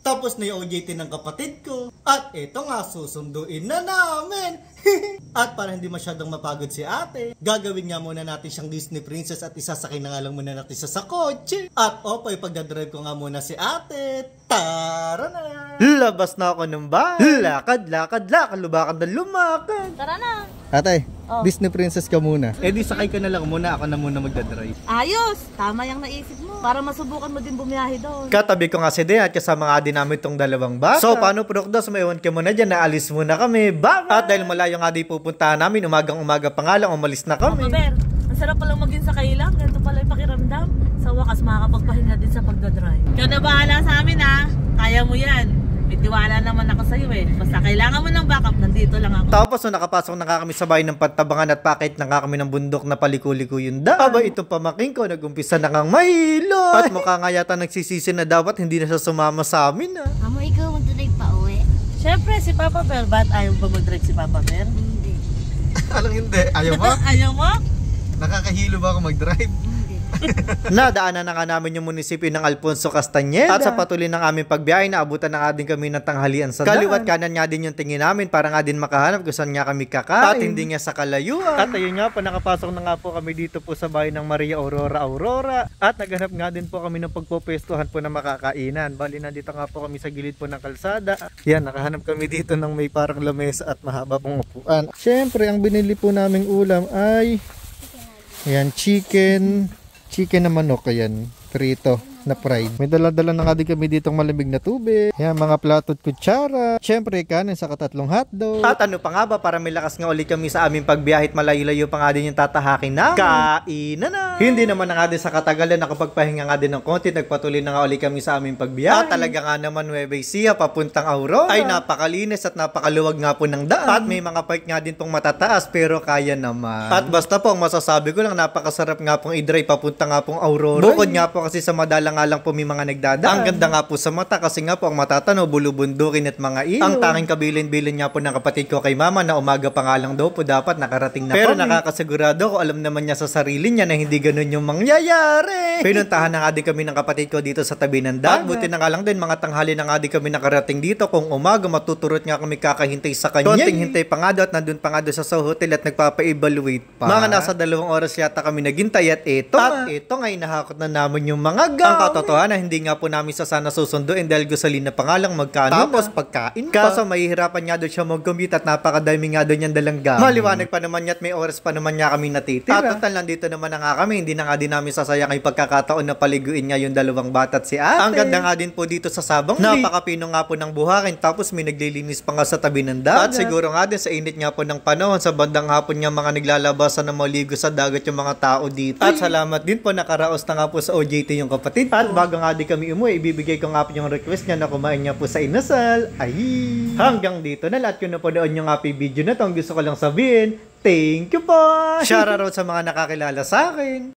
Tapos na yung OJT ng kapatid ko. At ito nga, susunduin na namin. At para hindi masyadong mapagod si ate, gagawin nga muna natin siyang Disney princess at isasakay na nga lang muna natin siya sa kotse. At opo, ipagdadrive ko nga muna si ate. Tara na! Labas na ako ng bahay. Lakad, lumakad na lumakad. Tara na. Ate, Oh. Disney princess ka muna. Eh di sakay ka na lang muna, ako na muna magdadrive. Ayos! Tama yung naisip mo. Para masubukan mo din bumiyahe doon. Katabi ko nga si Dea at kasama nga din namin itong dalawang bata. So paano Prokdos, maiwan ka muna dyan, naalis muna kami. Bye! At dahil malayo nga di pupuntahan namin, umagang-umaga pa nga lang, umalis na kami. Paper, ang sarap palang maging sakay lang. Ganito pala yung pakiramdam. Sa wakas, makakapagpahinga din sa pagdadrive. Ikaw na bahala sa amin ha. Kaya mo yan. May tiwala naman ako sa'yo eh. Basta kailangan mo ng backup, nandito lang ako. Tapos nung nakapasok na nga kami sa bahay ng Pantabangan at pakit na nga kami ng bundok na paliko-liko yun daan. Aba, itong pamaking ko, nag-umpisa na ngang mahilo. At mukha nga yata nagsisisi na dapat hindi na siya sumama sa amin ah. Amo, ikaw mag-drive pa uwi? Siyempre, si Papa Bear. Ba't ayaw ba mag-drive si Papa Bear? Hindi. Alam hindi, ayaw mo? Ayaw mo? Nakakahilo ba ako mag-drive? Nadaanan na nga namin yung munisipyo ng Alfonso Castañeda. At sa patuloy ng aming pagbiyahe, naabutan na nga din kami ng tanghalian sa daan. Kaliwat kanan nga din yung tingin namin para nga din makahanap kung saan nga kami kakain. At hindi nga sa kalayuan. At ayun nga po, nakapasok na nga po kami dito po sa bahay ng Maria Aurora. At naghanap nga din po kami ng pagpupwestuhan po na makakainan. Bali na dito nga po kami sa gilid po ng kalsada. Yan, nakahanap kami dito ng may parang lamesa at mahaba pong upuan. Siyempre, ang binili po naming ulam ay ayan, chicken na manok, ayan, prito na fried. May dala-dala na nga din kami ditong malamig na tubig. Ayan, mga plato at kutsara. Siyempre, kanin sa katatlong hotdog. At ano pa nga ba, para may lakas nga ulit kami sa aming pagbiyahit, malayo-layo pa nga din yung tatahakin na kainan na. Hindi naman na nga din sa katagalan, nakapagpahinga nga din ng konti, nagpatuloy na nga ulit kami sa aming pagbiyahe. At talaga nga naman, Nueva Ecija, papuntang Aurora, ay napakalinis at napakaluwag nga po ng daan. At may mga part nga din pong matataas, pero kaya naman. At basta po, ang masasabi ko lang, napakasarap nga pong i-drive papunta nga pong Aurora. Bukod nga po kasi sa madalang nga lang po may mga nagdadaan. Ang ganda nga po sa mata kasi nga po ang matatanaw, bulubundukin at mga ilog. Ang tanging kabilin-bilin nga po ng kapatid ko kay mama na umaga pa nga lang daw po dapat nakarating na. Pero nakakasigurado ko, alam naman niya sa sarili niya na hindi ganun yung mangyayari. Pinuntahan na nga din kami ng kapatid ko dito sa tabi ng dagat. At buti na nga lang din, mga tanghali na nga din kami nakarating dito. Kung umaga matuturot nga kami kakahintay sa kanya. Konting hintay pa nga daw at nandun pa nga daw sa hotel at nagpapa-evaluate pa. Mga nasa 2 oras yata kami naghintay at ito nga inahakot na namin yung mga gown. Ang katotohanan, hindi nga po namin sa sana susunduin dahil gasolina pa nga lang magkano. Tapos pagkain ka. Kaso mahihirapan nga doon siya mag-commute at napakadami nga doon yan dalang gamit. Maliwanag pa naman niya at may oras pa naman niya kami natitira. At total nandito naman na nga kami. Hindi na nga din namin sasayang ay pagkakataon na paliguin nga yung 2 bata at si ate. Ang ganda nga din po dito sa Sabang Lake. Napakapino nga po ng buhangin. Tapos may naglilinis pa nga sa tabi ng dagat. At siguro nga din sa init nga po ng panahon, sa bandang hapon nga mga naglalabasan na maligo sa dagat yung mga tao dito. At salamat din po, nakaraos na nga po sa OJT yung kapatid. At bago nga di kami umuwi, ibibigay ko nga po yung request niya na kumain niya po sa inasal. Ay! Hanggang dito na lahat. Kung napanood yung happy video na to, ang gusto ko lang sabihin, thank you po! Shoutout sa mga nakakilala sa akin.